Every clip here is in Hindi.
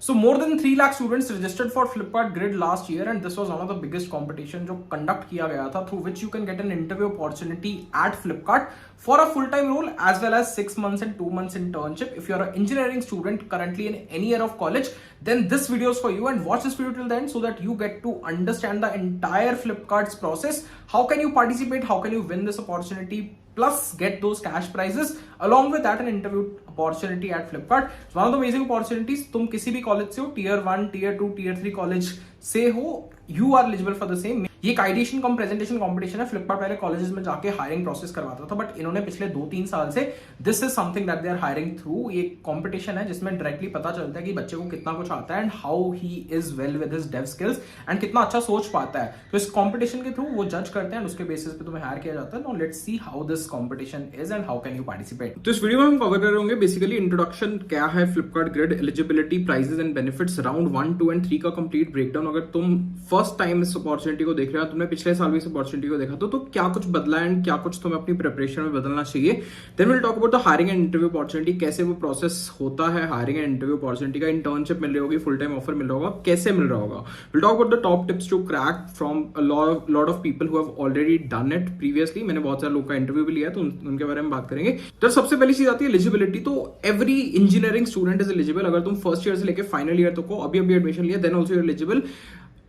So more than 3 lakh students registered for Flipkart Grid last year, and this was one of the biggest competition जो conduct किया गया था, through which you can get an interview opportunity at Flipkart for a full-time role as well as 6 months and 2 months internship. If you're an engineering student currently in any year of college, then this video is for you, and watch this video till the end so that you get to understand the entire Flipkart's process. How can you participate? How can you win this opportunity? Plus get those cash prizes, along with that an interview opportunity at Flipkart. It's one of the amazing opportunities. तुम किसी भी कॉलेज से हो, tier 1, tier 2, tier 3 कॉलेज से हो, you are eligible for the same. ये एक आइडिएशन कम प्रेजेंटेशन कंपटीशन है. फ्लिपकार्ट पहले कॉलेजेस में जाके हायरिंग प्रोसेस करवाता था, बट इन्होंने पिछले 2-3 साल से this is something that they are hiring through. ये कंपटीशन है जिसमें डायरेक्टली पता चलता है कि बच्चे को कितना कुछ आता है and how he is well with his dev skills and कितना अच्छा सोच पाता है. तो इस कंपटीशन के थ्रू वो जज करते हैं एंड उसके बेसिस पे तुम्हें हायर किया जाता है. Now let's see how this competition is and how can you participate. तो इस वीडियो में हम कवर कर रहे होंगे बेसिकली इंट्रोडक्शन क्या है Flipkart grid, eligibility, prizes and benefits, round 1, 2 and 3 का कंप्लीट ब्रेकडाउन. अगर तुम फर्स्ट टाइम इस अपॉर्चुनिटी को देख रहे हो, तुमने पिछले साल इस अपॉर्चुनिटी को देखा तो क्या कुछ बदला एंड क्या कुछ तुम्हें अपनी प्रिपरेशन में बदलना चाहिए. Then will talk about the hiring and interview opportunity, कैसे वो प्रोसेस होता है हायरिंग एंड इंटरव्यू अपॉर्चुनिटी का. इंटर्नशिप मिल रही होगी, फुल टाइम ऑफर मिल रहा होगा, कैसे मिल रहा होगा. Will talk about the top tips to crack from a lot of people who have already done it previously. मैंने बहुत सारे लोग का इंटरव्यू भी लिया है तो उनके बारे में बात करेंगे. तो सबसे पहली चीज आती है एलिजिबिलिटी. तो every engineering student is eligible. अगर तुम फर्स्ट ईयर से लेकर फाइनल ईयर तक को अभी एडमिशन लिया, देन ऑल्सो एलिजिबल.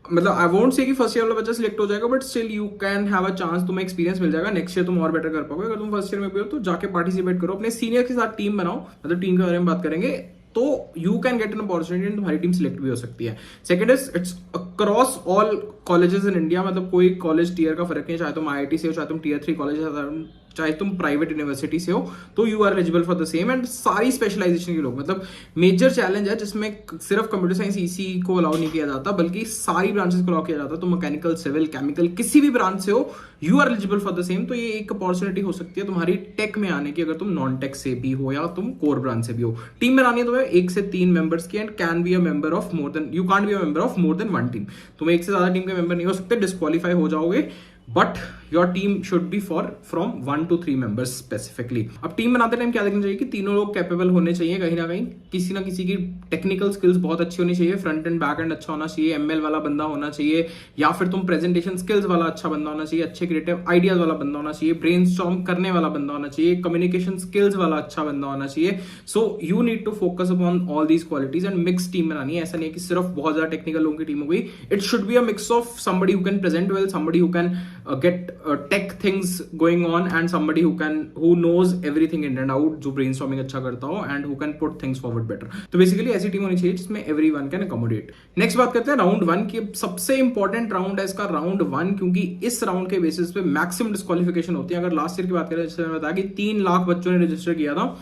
मतलब आई वोंट से कि फर्स्ट ईयर वाला बच्चा सिलेक्ट हो जाएगा, but still you can have a chance, तुम्हें एक्सपीरियंस मिल जाएगा. नेक्स्ट ईयर तुम और बेटर कर पाओगे. अगर तुम फर्स्ट ईयर में भी हो तो जाके पार्टिसिपेट करो, अपने सीनियर के साथ टीम बनाओ. मतलब टीम के बारे में बात करेंगे तो you can get an opportunity and तुम्हारी टीम सिलेक्ट भी हो सकती है. Second is it's across all colleges in India. मतलब कोई कॉलेज टीयर का फर्क नहीं, चाहे तुम IIT से हो, चाहे तुम tier 3 कॉलेज, चाहे तुम प्राइवेट यूनिवर्सिटी से हो, तो you are eligible for the same. And सारी स्पेशलाइजेशन के लोग, मतलब मेजर चैलेंज है जिसमें सिर्फ कंप्यूटर साइंस EC को अलाउ नहीं किया जाता, बल्कि सारी ब्रांचेस को अलाउ किया जाता है. तो मैकेनिकल, सिविल, केमिकल, किसी भी ब्रांच से हो, you are eligible for the same. तो ये एक अपॉर्चुनिटी हो सकती है तुम्हारी टेक में आने की, अगर तुम नॉन टेक से भी हो या तुम कोर ब्रांच से भी हो. टीम बनानी है तुम्हें 1 से 3 मेंबर्स की, and can be a member of more than, you can't be a member of more than 1 team. तुम एक से ज्यादा टीम के मेंबर नहीं हो सकते, डिस्क्वालीफाई हो जाओगे. But your team should be from 1 to 3 members specifically. अब टीम बनाते टाइम क्या देखना चाहिए कि तीनों लोग कैपेबल होने चाहिए कहीं ना कहीं. किसी ना किसी की टेक्निकल स्किल्स बहुत अच्छी होनी चाहिए, फ्रंट एंड बैक एंड अच्छा होना चाहिए, ML वाला बंदा होना चाहिए, या फिर तुम प्रेजेंटेशन स्किल्स वाला अच्छा बंदा होना चाहिए, अच्छे क्रिएटिव आइडियाज वाला बंदा होना चाहिए, ब्रेनस्टॉर्म करने वाला बंदा होना चाहिए, कम्युनिकेशन स्किल्स वाला अच्छा बंदा होना चाहिए. So you need to focus upon all these qualities and mix team बनानी है. ऐसा नहीं है कि सिर्फ बहुत ज्यादा टेक्निकल लोगों की टीम हो गई. It should be a mix of somebody who can present well, somebody who can get tech things going on, and somebody who knows everything in and out, जो brainstorming अच्छा करता हो and who can put things forward better. तो बेसिकली ऐसी टीम होनी चाहिए जिसमें everyone can accommodate. नेक्स्ट बात करते हैं राउंड 1 की. सबसे इंपॉर्टेंट राउंड है इसका राउंड 1, क्योंकि इस राउंड के बेसिस पे मैक्सिमम डिस्क्वालिफिकेशन होती है. अगर लास्ट ईयर की बात करें, जैसे मैंने बताया कि 3 लाख बच्चों ने रजिस्टर किया था,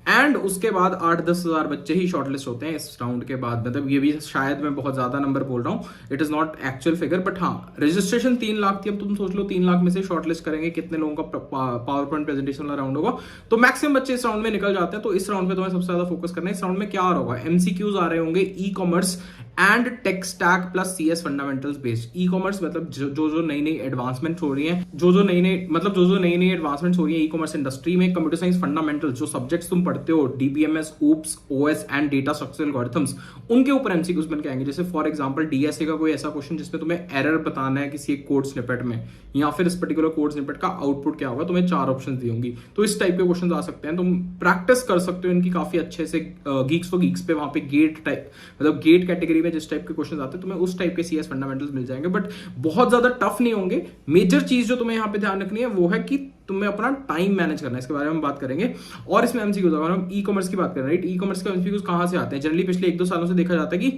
एंड उसके बाद 8-10 हजार बच्चे ही शॉर्टलिस्ट होते हैं इस राउंड के बाद. मतलब ये भी शायद मैं बहुत ज्यादा नंबर बोल रहा हूँ, it is not actual figure, but हाँ रजिस्ट्रेशन 3 लाख थी. अब तुम सोच लो 3 लाख में से शॉर्टलिस्ट करेंगे कितने लोगों का पावर पॉइंट प्रेजेंटेशन वाला राउंड होगा. तो मैक्सिमम बच्चे इस राउंड में निकल जाते हैं. तो इस राउंड पे तुम्हें सबसे ज्यादा फोकस करना है. इस राउंड में क्या आ रहा होगा, MCQs आ रहे होंगे, e-commerce and tech stack plus CS fundamentals based. E-commerce मतलब जो नई नई एडवांसमेंट हो रही है, जो नई नई एडवांसमेंट हो रही है ई कॉमर्स इंडस्ट्री में. कंप्यूटर साइंस फंडामेंटल्स जो सब्जेक्ट्स तुम पढ़ते हो, DBMS, OOPS, OS and data structural algorithms, उनके ऊपर MCQs बन के आएंगे. जैसे फॉर एग्जांपल DSA का कोई ऐसा क्वेश्चन जिसमें तुम्हें एरर बताना है किसी एक कोड स्निपेट में, या फिर इस पर्टिकुलर कोड स्निपेट का आउटपुट क्या होगा, तुम्हें 4 ऑप्शन दी होंगी. तो इस टाइप के क्वेश्चन आ सकते हैं. तुम प्रैक्टिस कर सकते हो इनकी काफी अच्छे से. गीक्स फॉर गीक्स पे वहां पे गेट टाइप, मतलब गेट कैटेगरी में जिस टाइप के क्वेश्चन आते हैं, तुम्हें उस टाइप के CS फंडामेंटल्स मिल जाएंगे, बट बहुत ज्यादा टफ नहीं होंगे. मेजर चीज जो तुम्हें यहाँ पे ध्यान रखनी है वो है कि तुम्हें अपना टाइम मैनेज करना है. इसके बारे में हम बात करेंगे. और इसमें MCQs, अगर हम ई-कॉमर्स की बात करें, राइट, ई-कॉमर्स के MCQs कहां से आते हैं? जनरली पिछले 1-2 सालों से देखा जाता है कि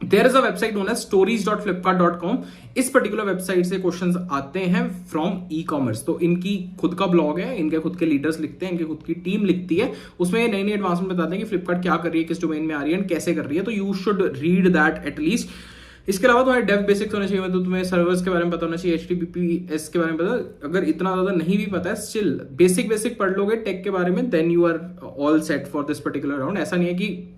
there is a website known as stories.flipkart.com. इस पर्टिकुलर वेबसाइट से क्वेश्चंस आते हैं फ्रॉम ई-कॉमर्स. तो इनकी खुद का ब्लॉग है, इनके खुद के लीडर्स लिखते हैं, इनकी खुद की टीम लिखती है. उसमें नई नई एडवांसमेंट बताते हैं कि फ्लिपकार्ट क्या कर रही है, किस डोमेन में आ रही है, कैसे कर रही है. तो you should read that at least. इसके अलावा तुम्हारे डेव बेसिक्स होने चाहिए. मतलब तुम्हें सर्वर्स के बारे में पता होना चाहिए, HTTPS के बारे में पता. अगर इतना ज्यादा नहीं भी पता है, स्टिल बेसिक पढ़ लोगे टेक के बारे में, then you are all set for this particular round. ऐसा नहीं है कि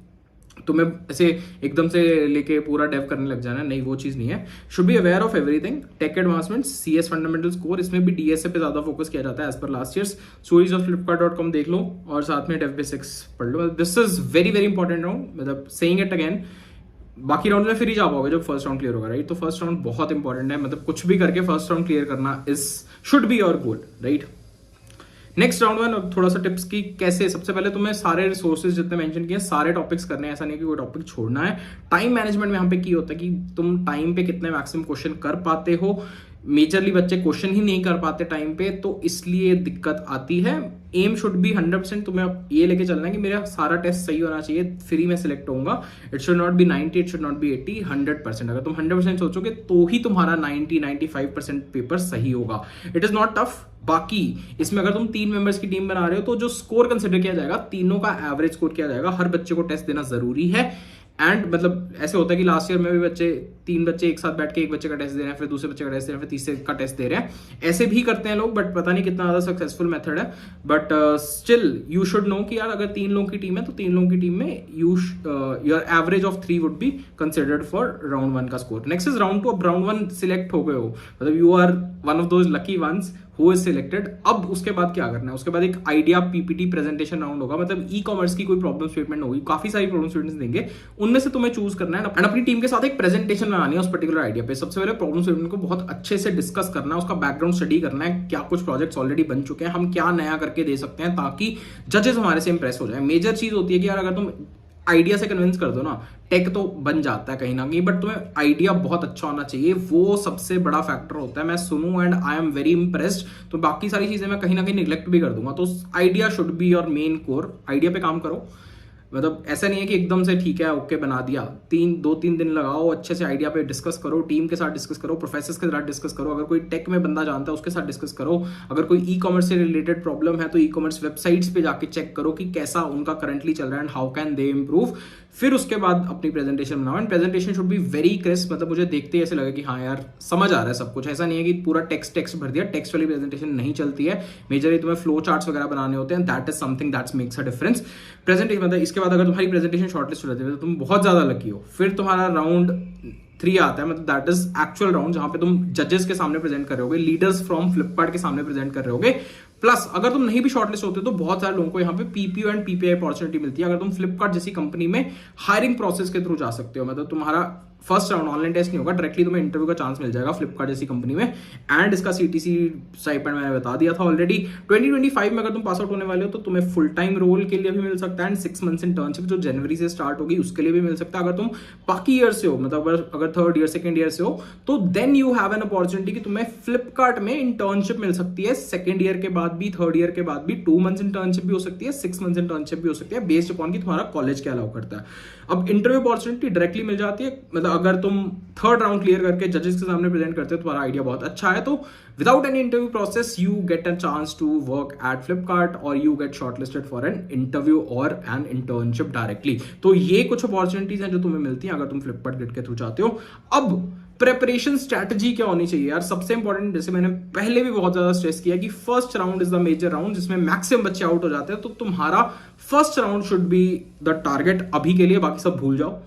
तुम्हें ऐसे एकदम से लेके पूरा डेव करने लग जाना, नहीं, वो चीज नहीं है. Should be aware of everything. Tech advancements, CS fundamentals, core, इसमें भी DSA पे ज्यादा फोकस किया जाता है as per last years. stories.flipkart.com देख लो और साथ में डेव बेसिक्स पढ़ लो. This is very very important round. मतलब सेइंग इट अगेन, बाकी राउंड में फिर ही जा पाओगे जब फर्स्ट राउंड क्लियर होगा, राइट। तो फर्स्ट राउंड बहुत इंपॉर्टेंट है, मतलब कुछ भी करके फर्स्ट राउंड क्लियर करना is should be your goal, right. Next round में थोड़ा सा टिप्स की कैसे, सबसे पहले तुम्हें सारे रिसोर्सेज जितने मेंशन किए सारे टॉपिक्स करने हैं, ऐसा नहीं कि कोई टॉपिक छोड़ना है। टाइम मैनेजमेंट में यहाँ पे की होता है कि तुम टाइम पे कितने मैक्सिमम क्वेश्चन कर पाते हो। मेजरली बच्चे क्वेश्चन ही नहीं कर पाते टाइम पे, तो इसलिए दिक्कत आती है। एम शुड बी 100%, तुम्हें अब ये लेके चलना है कि मेरा सारा टेस्ट सही होना चाहिए, फ्री में सिलेक्ट होऊंगा। It should not be 90, it should not be 80, 100%। अगर तुम 100% सोचोगे तो ही तुम्हारा 90-95% पेपर सही होगा। It is not tough. बाकी इसमें अगर तुम 3 मेंबर्स की टीम बना रहे हो तो जो स्कोर कंसिडर किया जाएगा, तीनों का एवरेज स्कोर किया जाएगा। हर बच्चे को टेस्ट देना जरूरी है। एंड मतलब ऐसे होता है कि लास्ट ईयर में भी 3 बच्चे एक साथ बैठ के एक बच्चे का टेस्ट दे रहे हैं, फिर दूसरे बच्चे का टेस्ट दे रहे हैं, फिर तीसरे का टेस्ट दे रहे हैं। ऐसे भी करते हैं लोग, बट पता नहीं कितना ज्यादा सक्सेसफुल मेथड है। But still you should know कि यार अगर 3 लोगों की टीम है तो 3 लोगों की टीम में your average of 3 would be considered for round 1 का स्कोर। Next is round 2। अब राउंड 1 सिलेक्ट हो गए हो, मतलब you are one of those lucky ones who is selected. अब उसके बाद क्या करना है, उसके बाद एक आइडिया पीपीटी प्रेजेंटेशन राउंड होगा। मतलब ई कॉमर्स की कोई प्रॉब्लम स्टेटमेंट होगी, काफी सारी प्रॉब्लम स्टेटमेंट्स देंगे, उनमें से तुम्हें चूज करना है एंड अपनी टीम के साथ एक प्रेजेंटेशन बनानी है उस पर्टिकुलर आइडिया पे। सबसे पहले प्रॉब्लम स्टेटमेंट को बहुत अच्छे से डिस्कस करना है, उसका बैकग्राउंड स्टडी करना है, क्या कुछ प्रोजेक्ट्स ऑलरेडी बन चुके हैं, हम क्या नया करके दे सकते हैं ताकि जजेस हमारे से इंप्रेस हो जाए। मेजर चीज होती है कि यार अगर तुम आइडिया से कन्विंस कर दो ना, टेक तो बन जाता है कहीं ना कहीं, बट तुम्हें आइडिया बहुत अच्छा होना चाहिए, वो सबसे बड़ा फैक्टर होता है। मैं सुनूं and I am very impressed, तो बाकी सारी चीजें मैं कहीं ना कहीं निगलेक्ट भी कर दूंगा। तो idea should be your main core. Idea पे काम करो, मतलब ऐसा नहीं है कि एकदम से ठीक है ओके बना दिया। 2-3 दिन लगाओ, अच्छे से आइडिया पे डिस्कस करो, टीम के साथ डिस्कस करो, प्रोफेसर्स के साथ डिस्कस करो, अगर कोई टेक में बंदा जानता है उसके साथ डिस्कस करो, अगर कोई ई कॉमर्स से रिलेटेड प्रॉब्लम है तो ई कॉमर्स वेबसाइट्स पे जाके चेक करो कि कैसा उनका करंटली चल रहा है and how can they improve. फिर उसके बाद अपनी प्रेजेंटेशन बनाओ and presentation should be very crisp. मतलब मुझे देखते ही ऐसे लगे कि हाँ यार समझ आ रहा है सब कुछ। ऐसा नहीं है कि पूरा टेक्स्ट भर दिया, टेक्स्ट वाली प्रेजेंटेशन नहीं चलती है। मेजरली तुम्हें फ्लो चार्ट्स वगैरह बनाने होते हैं, that is something that makes a difference. Presentation मतलब इसके बाद अगर तुम्हारी प्रेजेंटेशन शॉर्टलिस्ट हो जाती है तो तुम बहुत ज्यादा लकी हो। फिर तुम्हारा राउंड 3 आता है, मतलब दैट इज एक्चुअल राउंड, जहां पे तुम जजेस के सामने प्रेजेंट कर रहे होगे, लीडर्स फ्रॉम फ्लिपकार्ट के सामने प्रेजेंट कर रहे होगे। प्लस अगर तुम नहीं भी शॉर्टलिस्ट होते तो बहुत सारे लोगों को यहाँ पे पीपीओ एंड पीपीआई अपॉर्चुनिटी मिलती है अगर तुम फ्लिपकार्ट जैसी कंपनी में हायरिंग प्रोसेस के थ्रू जा सकते हो। मतलब तुम्हारा फर्स्ट राउंड ऑनलाइन टेस्ट नहीं होगा, डायरेक्टली तुम्हें इंटरव्यू का चांस मिल जाएगा फ्लिपकार्ट जैसी कंपनी में। एंड इसका सीटीसी स्टाइपेंड मैंने बता दिया था ऑलरेडी। 2025 में अगर तुम पास आउट होने वाले हो तो तुम्हें फुल टाइम रोल के लिए भी मिल सकता है एंड 6 मंथ्स इंटर्नशिप जो जनवरी से स्टार्ट होगी उसके लिए भी मिल सकता है। अगर तुम बाकी ईयर से हो, मतलब अगर 3rd ईयर 2nd ईयर से हो तो then you have an opportunity कि तुम्हें फ्लिपकार्ट में इंटर्नशिप मिल सकती है 2nd ईयर के बाद भी, 3rd ईयर के बाद भी। 2 मंथ्स इंटर्नशिप भी हो सकती है, 6 मंथ्स इंटर्नशिप भी हो सकती है, बेस्ड अपॉन कि तुम्हारा कॉलेज क्या अलाउ करता है। अब इंटरव्यू अपॉर्चुनिटी डायरेक्टली मिल जाती है, मतलब अगर तुम 3rd राउंड क्लियर करके जजेस के सामने प्रेजेंट करते हो तुम्हारा आइडिया बहुत अच्छा है तो without any interview process you get a chance to work at Flipkart और you get shortlisted for an interview और एन इंटर्नशिप डायरेक्टली। तो ये कुछ अपॉर्चुनिटीज हैं जो तुम्हें मिलती हैं अगर तुम फ्लिपकार्ट गेट के थ्रू चाहते हो। अब प्रेपरेशन स्ट्रैटेजी क्या होनी चाहिए यार, सबसे इंपॉर्टेंट, जैसे मैंने पहले भी बहुत ज्यादा स्ट्रेस किया कि first round is the major round जिसमें मैक्सिमम बच्चे आउट हो जाते हैं। तो तुम्हारा first round should be the target अभी के लिए, बाकी सब भूल जाओ।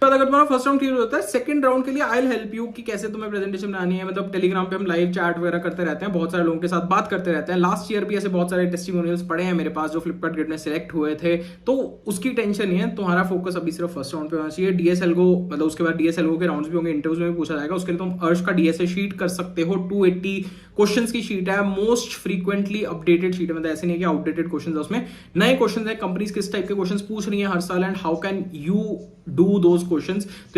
अगर तुम्हारा फर्स्ट राउंड क्लियर हो जाता है, सेकंड राउंड के लिए आई विल हेल्प यू कि कैसे तुम्हें प्रेजेंटेशन बनानी है। मतलब टेलीग्राम पे हम लाइव चैट वगैरह करते रहते हैं, बहुत सारे लोगों के साथ बात करते रहते हैं। लास्ट ईयर भी ऐसे बहुत सारे टेस्टिमोनियल्स पड़े हैं मेरे पास जो फ्लिपकार्ट ग्रेड में सिलेक्ट हुए थे, तो उसकी टेंशन नहीं है। तुम्हारा फोकस अभी सिर्फ फर्स्ट राउंड पे होना चाहिए। डीएसएलगो मतलब उसके बाद डीएसएलगो के राउंड्स भी होंगे, इंटरव्यूज में भी पूछा जाएगा। उसके लिए तुम अर्श का डीएसए शीट कर सकते हो, 280 क्वेश्चंस की शीट है, मोस्ट फ्रीक्वेंटली अपडेटेड शीट है। मतलब ऐसे नहीं कि आउटडेटेड क्वेश्चंस है, उसमें नए क्वेश्चंस है, कंपनीज किस टाइप के क्वेश्चंस पूछ रही है हर साल and how can you do those questions. तो